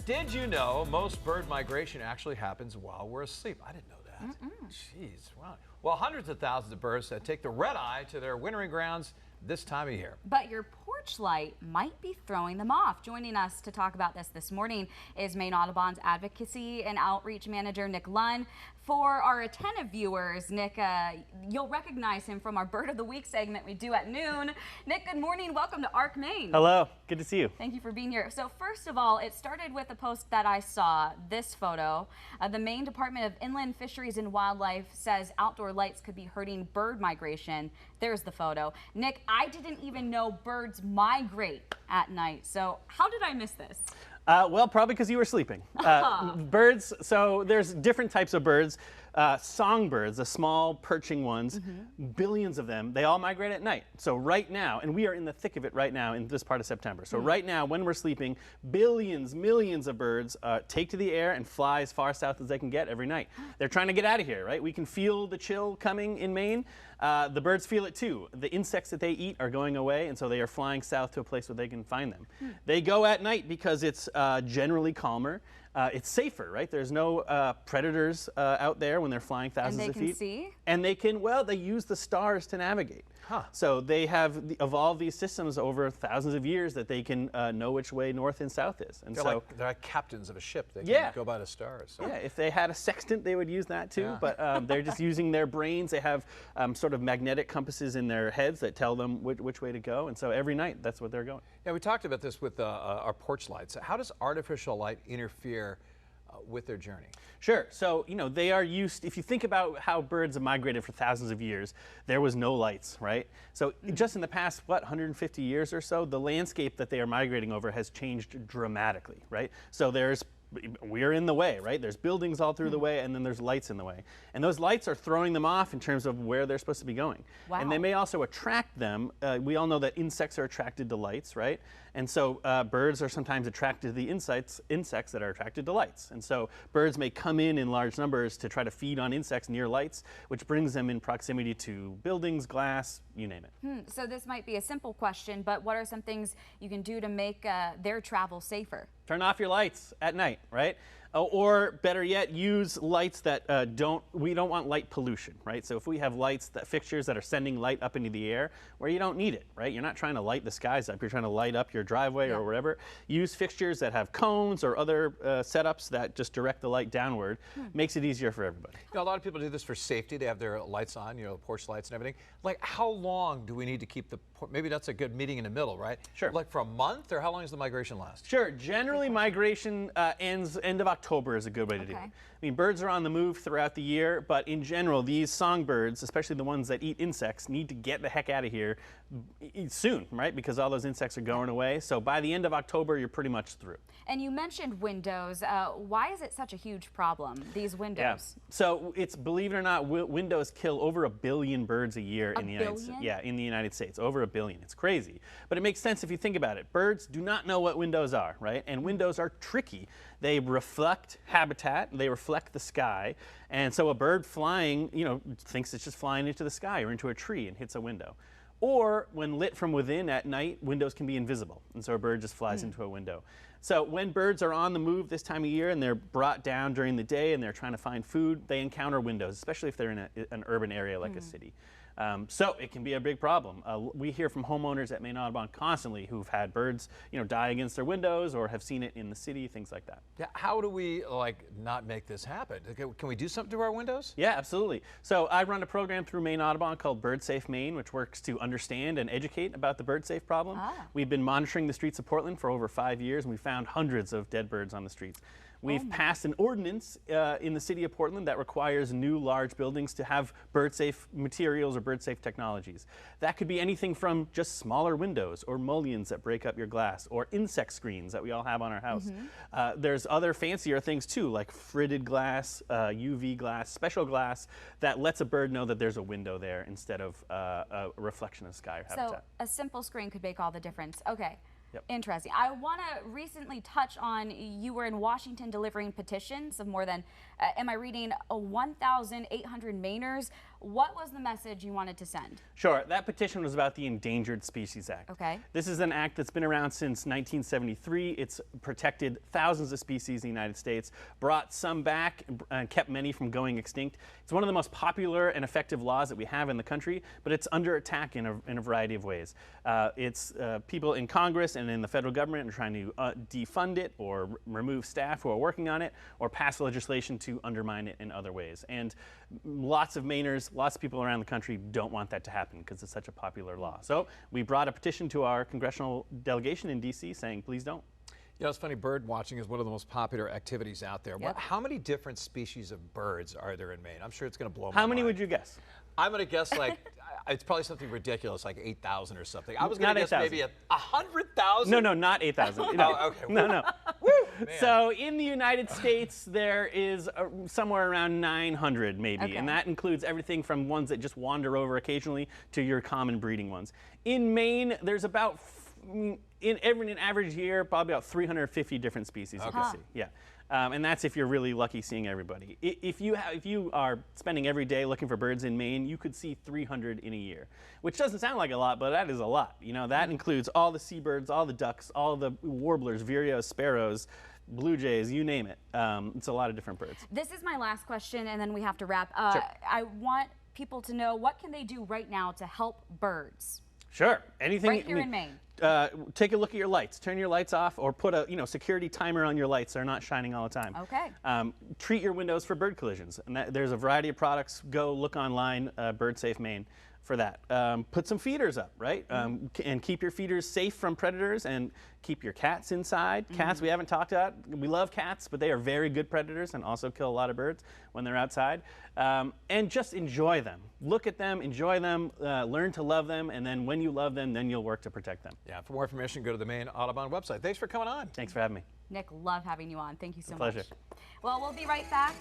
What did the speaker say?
Did you know most bird migration actually happens while we're asleep? I didn't know that. Jeez, wow. Well, hundreds of thousands of birds take the red-eye to their wintering grounds this time of year. But your porch light might be throwing them off. Joining us to talk about this morning is Maine Audubon's Advocacy and Outreach Manager, Nick Lunn. For our attentive viewers, Nick, you'll recognize him from our Bird of the Week segment we do at noon. Nick, good morning. Welcome to ARC Maine. Hello. Good to see you. Thank you for being here. So first of all, it started with a post that I saw, this photo. The Maine Department of Inland Fisheries and Wildlife says outdoor lights could be hurting bird migration. There's the photo. Nick, I didn't even know birds migrate at night. So how did I miss this? Well, probably because you were sleeping. Birds, so there's different types of birds. Songbirds, the small perching ones, billions of them, they all migrate at night. So right now, and we are in the thick of it right now in this part of September. So right now, when we're sleeping, billions, millions of birds take to the air and fly as far south as they can get every night. They're trying to get out of here, right? We can feel the chill coming in Maine. The birds feel it too. The insects that they eat are going away, and so they are flying south to a place where they can find them. They go at night because it's generally calmer. It's safer, right? There's no predators out there when they're flying thousands of feet. And they can see? And they can, well, they use the stars to navigate. So they have evolved these systems over thousands of years that they can know which way north and south is. And they're like captains of a ship. They can go by the stars. So. Yeah, if they had a sextant, they would use that too. But they're just using their brains. They have sort of magnetic compasses in their heads that tell them which way to go. And so every night, that's what they're going. Yeah, we talked about this with our porch lights. How does artificial light interfere with their journey? Sure. So, you know, they are used, if you think about how birds have migrated for thousands of years, there was no lights, right? So just in the past, what, 150 years or so, the landscape that they are migrating over has changed dramatically, right? So we're in the way, right? There's buildings all through the way, and then there's lights in the way. And those lights are throwing them off in terms of where they're supposed to be going. Wow. And they may also attract them. We all know that insects are attracted to lights, right? And so birds are sometimes attracted to the insects that are attracted to lights. And so birds may come in large numbers to try to feed on insects near lights, which brings them in proximity to buildings, glass, you name it. So this might be a simple question, but what are some things you can do to make their travel safer? Turn off your lights at night, right? Or better yet, use lights that we don't want light pollution, right? So if we have fixtures that are sending light up into the air where you don't need it, right? You're not trying to light the skies up, you're trying to light up your driveway or whatever. Use fixtures that have cones or other setups that just direct the light downward. Makes it easier for everybody. You know, a lot of people do this for safety. They have their lights on, you know, porch lights and everything. Like, how long do we need to keep maybe that's a good meeting in the middle, right? Sure. Like for a month, or how long does the migration last? Sure. Generally, migration ends end of October is a good way to do it. I mean, birds are on the move throughout the year, but in general, these songbirds, especially the ones that eat insects, need to get the heck out of here soon, right? Because all those insects are going away. So by the end of October, you're pretty much through. And you mentioned windows. Why is it such a huge problem, these windows? Yeah. So it's, believe it or not, windows kill over 1 billion birds a year in the United States. Yeah, in the United States, over 1 billion. It's crazy. But it makes sense if you think about it. Birds do not know what windows are, right? And windows are tricky. They reflect habitat, they reflect the sky, and so a bird flying, you know, thinks it's just flying into the sky or into a tree and hits a window. Or when lit from within at night, windows can be invisible, and so a bird just flies into a window. So when birds are on the move this time of year and they're brought down during the day and they're trying to find food, they encounter windows, especially if they're in an urban area like a city. So it can be a big problem. We hear from homeowners at Maine Audubon constantly who've had birds, you know, die against their windows or have seen it in the city, things like that. Yeah, how do we not make this happen? Can we do something to our windows? Yeah, absolutely. So I run a program through Maine Audubon called Bird Safe Maine, which works to understand and educate about the bird safe problem. We've been monitoring the streets of Portland for over 5 years, and we found hundreds of dead birds on the streets. We've passed an ordinance in the city of Portland that requires new large buildings to have bird-safe materials or bird-safe technologies. That could be anything from just smaller windows or mullions that break up your glass or insect screens that we all have on our house. There's other fancier things too, like fritted glass, UV glass, special glass that lets a bird know that there's a window there instead of a reflection of sky or habitat. So a simple screen could make all the difference. Okay. Interesting. I want to recently touch on, you were in Washington delivering petitions of more than, am I reading, 1,800 Mainers. What was the message you wanted to send? Sure. That petition was about the Endangered Species Act. Okay. This is an act that's been around since 1973. It's protected thousands of species in the United States, brought some back, and kept many from going extinct. It's one of the most popular and effective laws that we have in the country, but it's under attack in a variety of ways. People in Congress and in the federal government are trying to defund it or remove staff who are working on it or pass legislation to undermine it in other ways. And lots of Mainers, lots of people around the country don't want that to happen because it's such a popular law. So we brought a petition to our congressional delegation in D.C. saying, please don't. You know, it's funny, bird watching is one of the most popular activities out there. Yep. How many different species of birds are there in Maine? I'm sure it's going to blow my mind. How many would you guess? I'm going to guess like, it's probably something ridiculous, like 8,000 or something. I was going to guess 8,000. maybe 100,000. No, not 8,000. No. Oh, okay. No. So in the United States, there is somewhere around 900 maybe, Okay. and that includes everything from ones that just wander over occasionally to your common breeding ones. In Maine, there's about, in an average year, probably about 350 different species you can see. Yeah. And that's if you're really lucky seeing everybody. If you are spending every day looking for birds in Maine, you could see 300 in a year, which doesn't sound like a lot, but that is a lot. You know, that includes all the seabirds, all the ducks, all the warblers, vireos, sparrows, blue jays, you name it. It's a lot of different birds. This is my last question, and then we have to wrap. Sure. I want people to know, what can they do right now to help birds? Sure. Anything. Right here in Maine. Take a look at your lights. Turn your lights off, or put a security timer on your lights so they're not shining all the time. Okay. Treat your windows for bird collisions, and there's a variety of products. Go look online, Bird Safe Maine, for that. Put some feeders up, right? And keep your feeders safe from predators, and keep your cats inside. Cats, we haven't talked about. We love cats, but they are very good predators and also kill a lot of birds when they're outside. And just enjoy them. Look at them, enjoy them, learn to love them, and then when you love them, then you'll work to protect them. Yeah, for more information, go to the Maine Audubon website. Thanks for coming on. Thanks for having me. Nick, love having you on. Thank you so much. Pleasure. Well, we'll be right back.